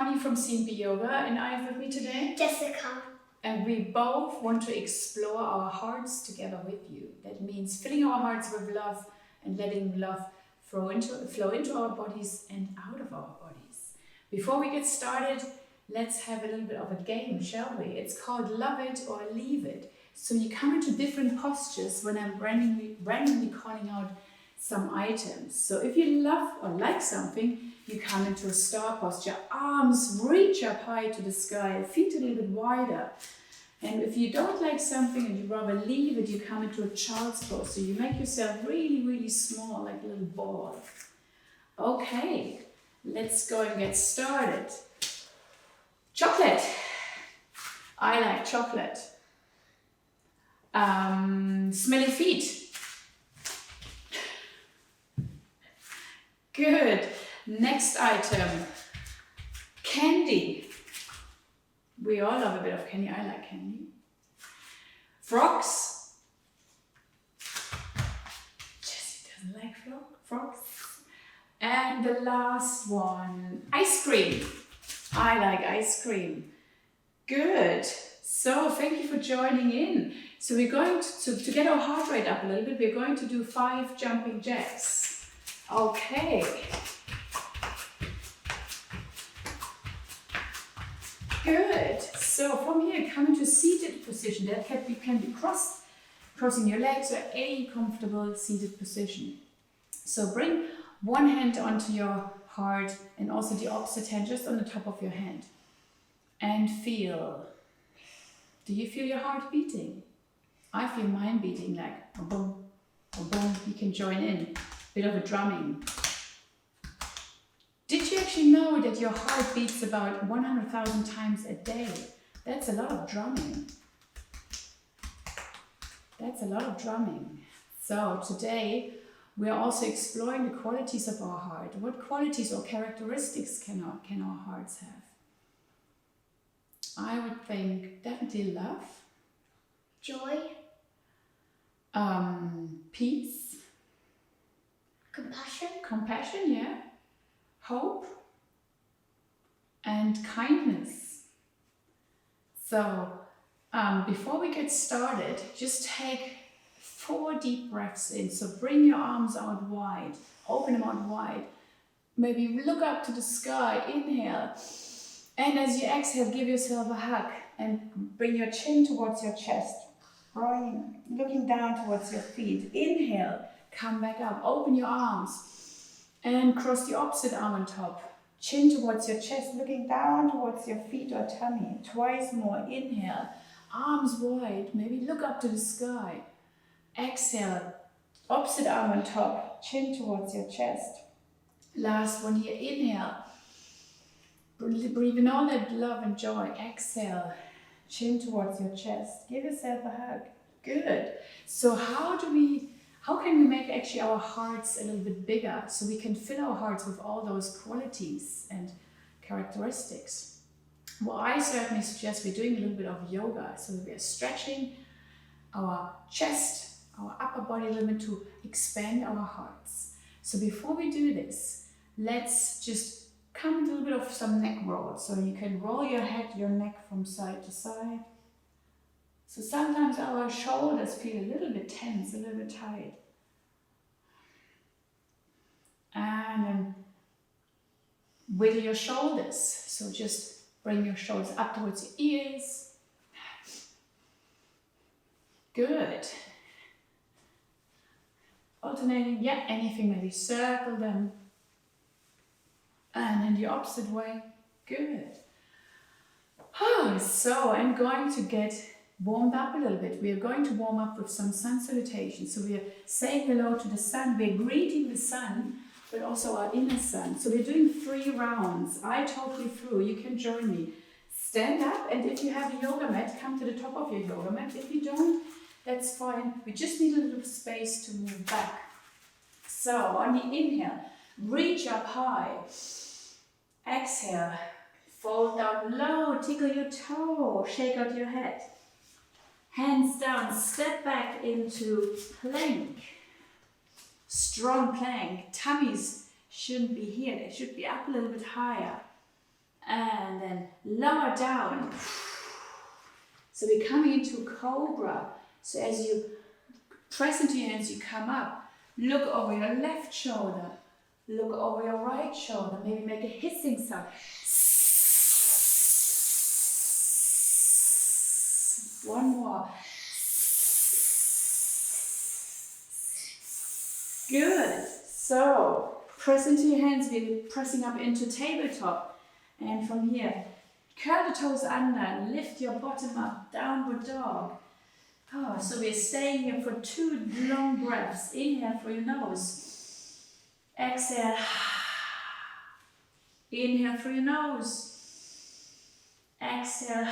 Connie from C&B Yoga, and I have with me today Jessica. And we both want to explore our hearts together with you. That means filling our hearts with love and letting love flow into our bodies and out of our bodies. Before we get started, let's have a little bit of a game, shall we? It's called Love It or Leave It. So you come into different postures when I'm randomly calling out some items. So if you love or like something, you come into a star posture, arms reach up high to the sky, feet a little bit wider. And if you don't like something and you rather leave it, you come into a child's pose. So you make yourself really, really small, like a little ball. Okay, let's go and get started. Chocolate. I like chocolate. Smelly feet. Good. Next item. Candy. We all love a bit of candy. I like candy. Frogs. Jessie doesn't like frogs. And the last one, ice cream. I like ice cream. Good. So thank you for joining in. So we're going to get our heart rate up a little bit. We're going to do 5 jumping jacks. Okay. Good. So from here, come into seated position. That can be crossing your legs or any comfortable seated position. So bring one hand onto your heart and also the opposite hand just on the top of your hand. And feel. Do you feel your heart beating? I feel mine beating like boom, boom. You can join in. Bit of a drumming. Did you actually know that your heart beats about 100,000 times a day? That's a lot of drumming. That's a lot of drumming. So today we are also exploring the qualities of our heart. What qualities or characteristics can our hearts have? I would think definitely love, Joy. Peace, compassion, yeah, hope, and kindness. So before we get started, just take 4 deep breaths in. So bring your arms out wide, open them out wide. Maybe look up to the sky, inhale. And as you exhale, give yourself a hug and bring your chin towards your chest. Looking down towards your feet. Inhale, come back up, open your arms and cross the opposite arm on top. Chin towards your chest, looking down towards your feet or tummy. Twice more. Inhale, arms wide, maybe look up to the sky. Exhale, opposite arm on top, chin towards your chest. Last one here, inhale. Breathe in all that love and joy. Exhale, chin towards your chest. Give yourself a hug. Good. So how can we make actually our hearts a little bit bigger so we can fill our hearts with all those qualities and characteristics? Well, I certainly suggest we're doing a little bit of yoga. So we are stretching our chest, our upper body a little bit to expand our hearts. So before we do this, let's just come a little bit of some neck roll. So you can roll your head, your neck from side to side. So sometimes our shoulders feel a little bit tense, a little bit tight. And then wiggle your shoulders. So just bring your shoulders up towards your ears. Good. Alternating, yeah, anything, maybe circle them. And in the opposite way. Good. So I'm going to get warmed up a little bit. We are going to warm up with some sun salutations. So we are saying hello to the sun. We're greeting the sun, but also our inner sun. So we're doing 3 rounds. I talk you through. You can join me. Stand up, and if you have a yoga mat, come to the top of your yoga mat. If you don't, that's fine. We just need a little space to move back. So on the inhale, reach up high. Exhale, fold down low, tickle your toe, shake out your head. Hands down, step back into plank. Strong plank. Tummies shouldn't be here, they should be up a little bit higher. And then lower down. So we're coming into Cobra. So as you press into your hands, you come up. Look over your left shoulder. Look over your right shoulder. Maybe make a hissing sound. One more. Good. So press into your hands. We're pressing up into tabletop. And from here, curl the toes under. Lift your bottom up. Downward dog. Oh, so we're staying here for 2 long breaths. Inhale through your nose. Exhale. Inhale through your nose. Exhale.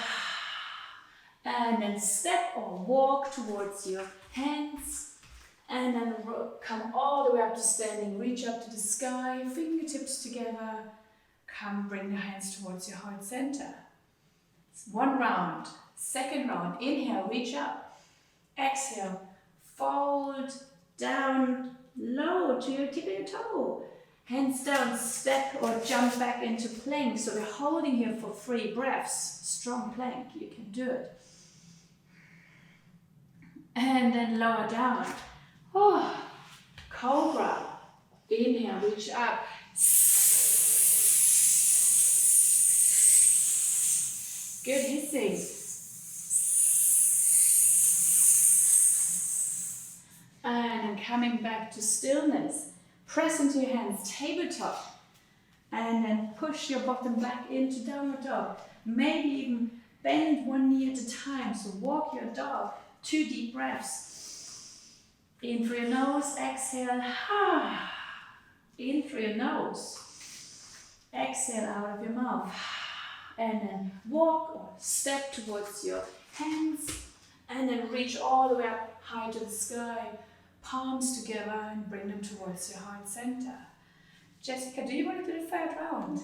And then step or walk towards your hands. And then come all the way up to standing. Reach up to the sky. Fingertips together. Come, bring your hands towards your heart center. It's 1 round. Second round. Inhale, reach up. Exhale, fold down low to your tip of your toe. Hands down, step or jump back into plank. So we're holding here for 3 breaths. Strong plank, you can do it. And then lower down. Oh, Cobra. Inhale, reach up. Good hissing. And coming back to stillness. Press into your hands, tabletop. And then push your bottom back into downward dog. Maybe even bend 1 knee at a time. So walk your dog. 2 deep breaths. In through your nose, exhale. In through your nose. Exhale out of your mouth. And then walk or step towards your hands. And then reach all the way up high to the sky. Palms together and bring them towards your heart center. Jessica, do you want to do the 3rd round?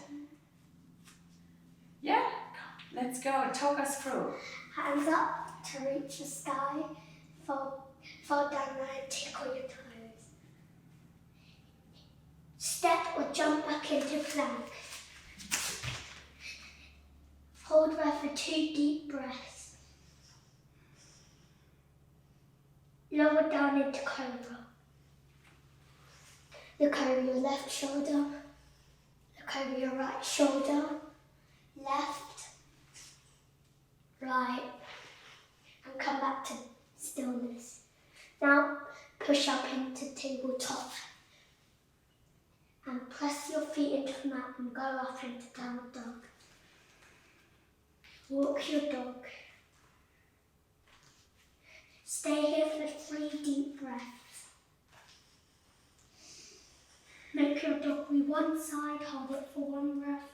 Yeah? Let's go. Talk us through. Hands up to reach the sky. Fold down and tickle your toes. Step or jump back into plank. Hold there for 2 deep breaths. Lower down into Cobra. Look over your left shoulder. Look over your right shoulder. Left. Right. And come back to stillness. Now push up into tabletop. And press your feet into the mat and go up into downward dog. Walk your dog. Stay here for 3 deep breaths. Make your dog be one side, hold it for 1 breath.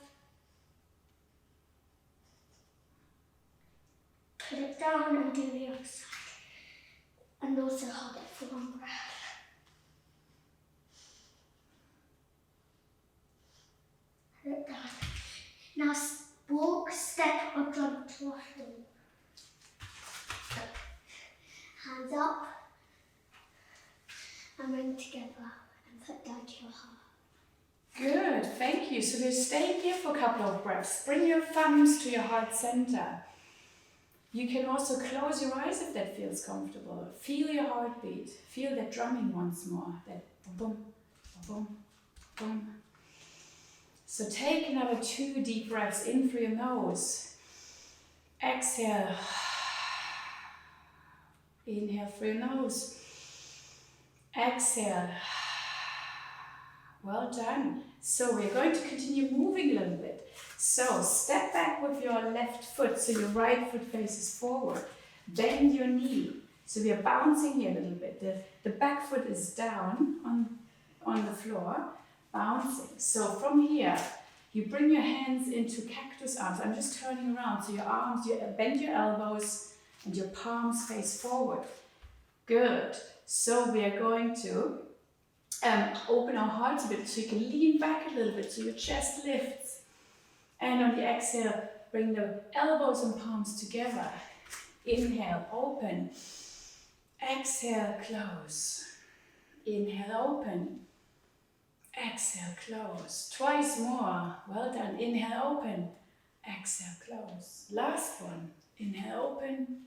Put it down and do the other side. And also hold it for 1 breath. Put it down. Now walk, step or jump to a floor. Hands up and bring together and put down to your heart. Good, thank you. So we're staying here for a couple of breaths. Bring your thumbs to your heart center. You can also close your eyes if that feels comfortable. Feel your heartbeat. Feel that drumming once more. That boom, boom, boom. So take another 2 deep breaths in through your nose. Exhale. Inhale through your nose. Exhale. Well done. So we're going to continue moving a little bit. So step back with your left foot so your right foot faces forward. Bend your knee. So we are bouncing here a little bit. The back foot is down on the floor, bouncing. So from here, you bring your hands into cactus arms. I'm just turning around. So your arms, you bend your elbows and your palms face forward. Good. So we are going to open our hearts a bit so you can lean back a little bit so your chest lifts. And on the exhale, bring the elbows and palms together. Inhale, open. Exhale, close. Inhale, open. Exhale, close. Twice more. Well done. Inhale, open. exhale, close. Last one, inhale, open,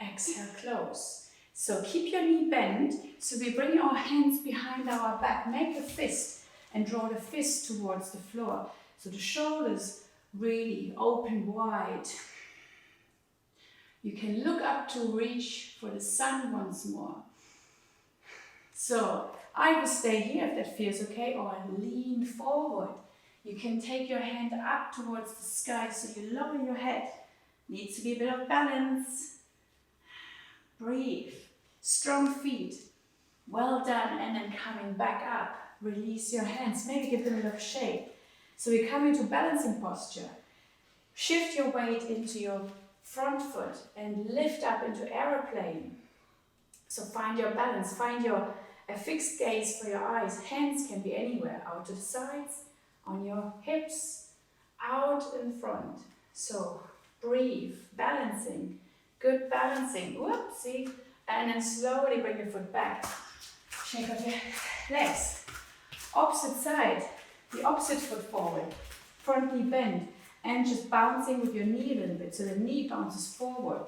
exhale, close. So keep your knee bent, so we bring our hands behind our back, make a fist and draw the fist towards the floor. So the shoulders really open wide. You can look up to reach for the sun once more. So I will stay here if that feels okay, or lean forward. You can take your hand up towards the sky so you lower your head. Needs to be a bit of balance. Breathe. Strong feet. Well done. And then coming back up. Release your hands. Maybe give them a little shake. So we come into balancing posture. Shift your weight into your front foot and lift up into aeroplane. So find your balance. Find a fixed gaze for your eyes. Hands can be anywhere. Out to the sides, on your hips, out in front. So breathe. Balancing. Good balancing. Whoopsie. And then slowly bring your foot back. Shake out your legs. Opposite side. The opposite foot forward. Front knee bend. And just bouncing with your knee a little bit. So the knee bounces forward.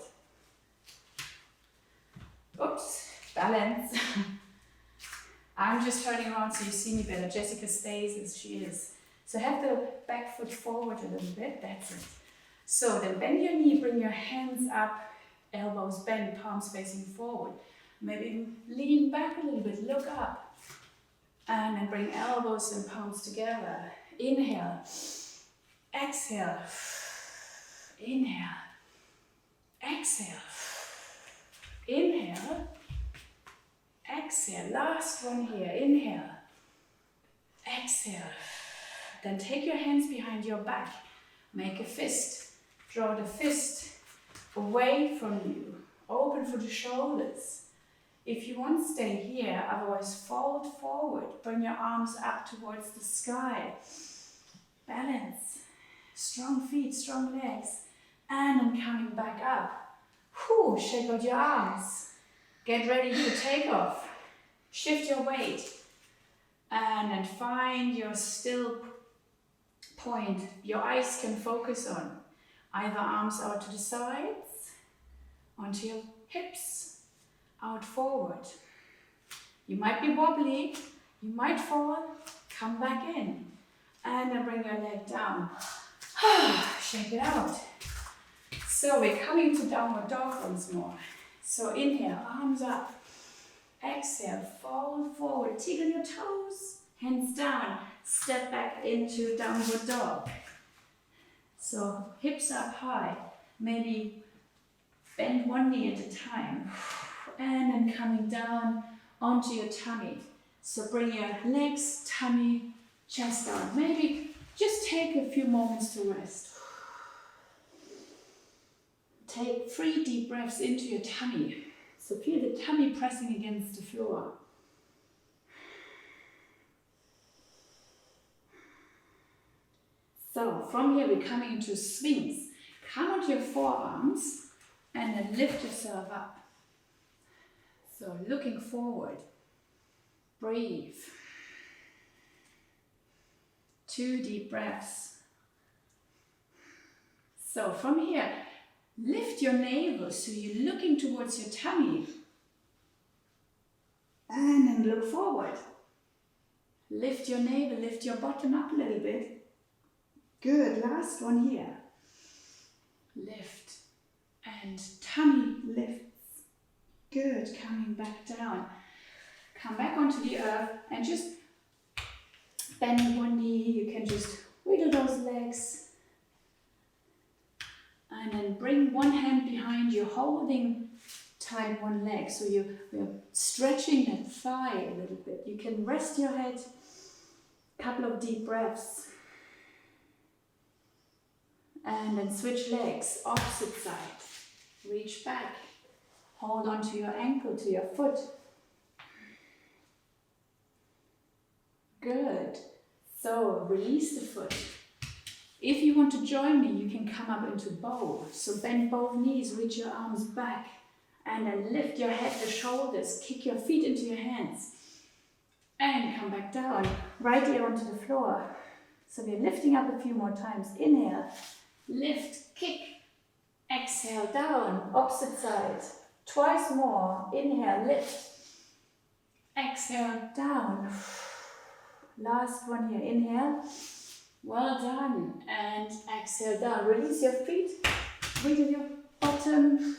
Oops. Balance. I'm just turning around so you see me better. Jessica stays as she is. So have the back foot forward a little bit. That's it. So then bend your knee. Bring your hands up. Elbows bent, palms facing forward. Maybe lean back a little bit, look up. And then bring elbows and palms together. Inhale. Exhale. Inhale. Exhale. Inhale. Exhale. Last one here. Inhale. Exhale. Then take your hands behind your back. Make a fist. Draw the fist away from you. Open for the shoulders. If you want, stay here. Otherwise, fold forward. Bring your arms up towards the sky. Balance. Strong feet, strong legs. And then coming back up. Whew, shake out your arms. Get ready for takeoff. Shift your weight. And then find your still point your eyes can focus on. Either arms out to the sides, onto your hips, out forward. You might be wobbly, you might fall, come back in. And then bring your leg down. Shake it out. So we're coming to downward dog once more. So inhale, arms up. Exhale, fold forward, tickle your toes, hands down, step back into downward dog. So hips up high, maybe bend one knee at a time. And then coming down onto your tummy. So bring your legs, tummy, chest down. Maybe just take a few moments to rest. Take 3 deep breaths into your tummy. So feel the tummy pressing against the floor. So from here we're coming into swings. Come onto your forearms and then lift yourself up. So looking forward. Breathe. 2 deep breaths. So from here, lift your navel so you're looking towards your tummy. And then look forward. Lift your navel, lift your bottom up a little bit. Good, last one here. Lift and tummy lifts. Good, coming back down. Come back onto the earth and just bend one knee. You can just wiggle those legs. And then bring one hand behind you, holding tight one leg. So we're stretching that thigh a little bit. You can rest your head. Couple of deep breaths. And then switch legs, opposite side. Reach back. Hold onto your ankle, to your foot. Good. So release the foot. If you want to join me, you can come up into bow. So bend both knees, reach your arms back. And then lift your head, the shoulders. Kick your feet into your hands. And come back down. Right here onto the floor. So we're lifting up a few more times. Inhale. lift, kick. Exhale, down, opposite side. Twice more. Inhale, lift. Exhale, down. Last one here. Inhale. Well done. And exhale, down. Release your feet. Wiggle your bottom.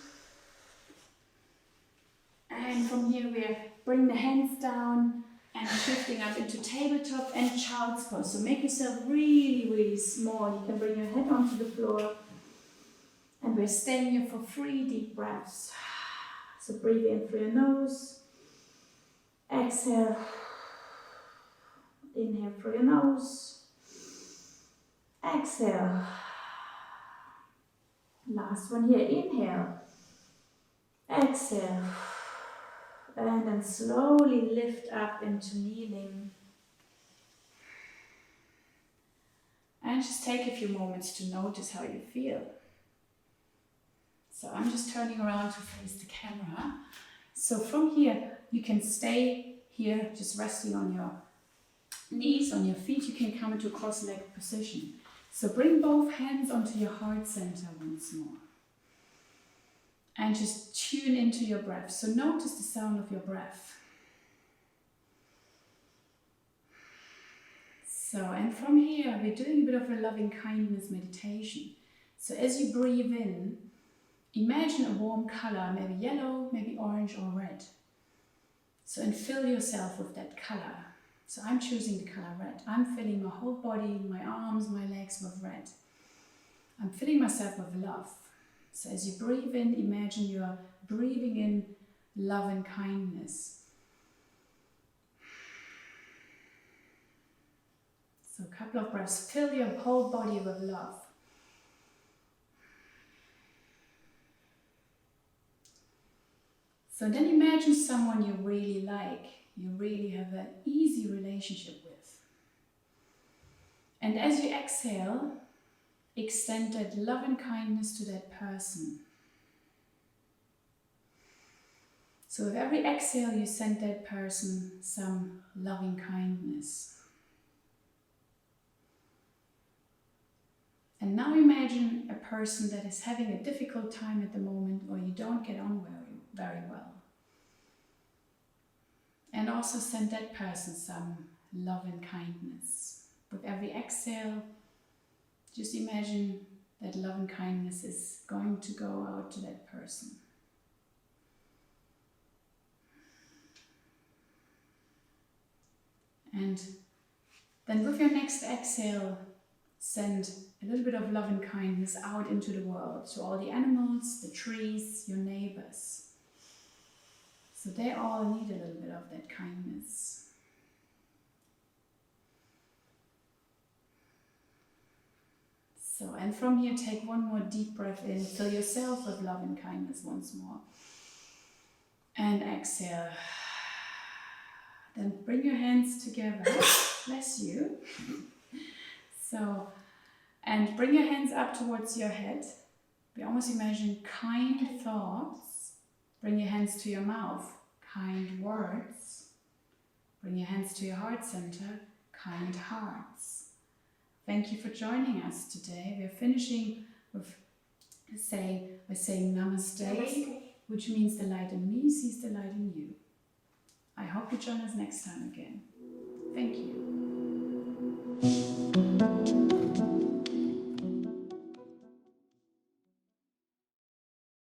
And from here we bring the hands down and shifting up into tabletop and child's pose. So make yourself really, really small. You can bring your head onto the floor. And we're staying here for 3 deep breaths. So breathe in through your nose. Exhale. Inhale through your nose. Exhale. Last one here. Inhale. Exhale. And then slowly lift up into kneeling. And just take a few moments to notice how you feel. So I'm just turning around to face the camera. So from here, you can stay here, just resting on your knees, on your feet. You can come into a cross-legged position. So bring both hands onto your heart center once more. And just tune into your breath. So notice the sound of your breath. So, and from here, we're doing a bit of a loving kindness meditation. So as you breathe in, imagine a warm color, maybe yellow, maybe orange or red. So, and fill yourself with that color. So I'm choosing the color red. I'm filling my whole body, my arms, my legs with red. I'm filling myself with love. So as you breathe in, imagine you're breathing in love and kindness. So a couple of breaths, fill your whole body with love. So then imagine someone you really like, you really have an easy relationship with. And as you exhale, extend that love and kindness to that person. So with every exhale, you send that person some loving kindness. And now imagine a person that is having a difficult time at the moment, or you don't get on very well. And also send that person some love and kindness. With every exhale, just imagine that love and kindness is going to go out to that person. And then with your next exhale, send a little bit of love and kindness out into the world, to all the animals, the trees, your neighbors. So they all need a little bit of that kindness. So, and from here, take one more deep breath in, fill yourself with love and kindness once more. And exhale. Then bring your hands together, bless you. So, and bring your hands up towards your head. We almost imagine kind thoughts. Bring your hands to your mouth, kind words. Bring your hands to your heart center, kind hearts. Thank you for joining us today. We're finishing with saying Namaste, which means the light in me sees the light in you. I hope you join us next time again. Thank you.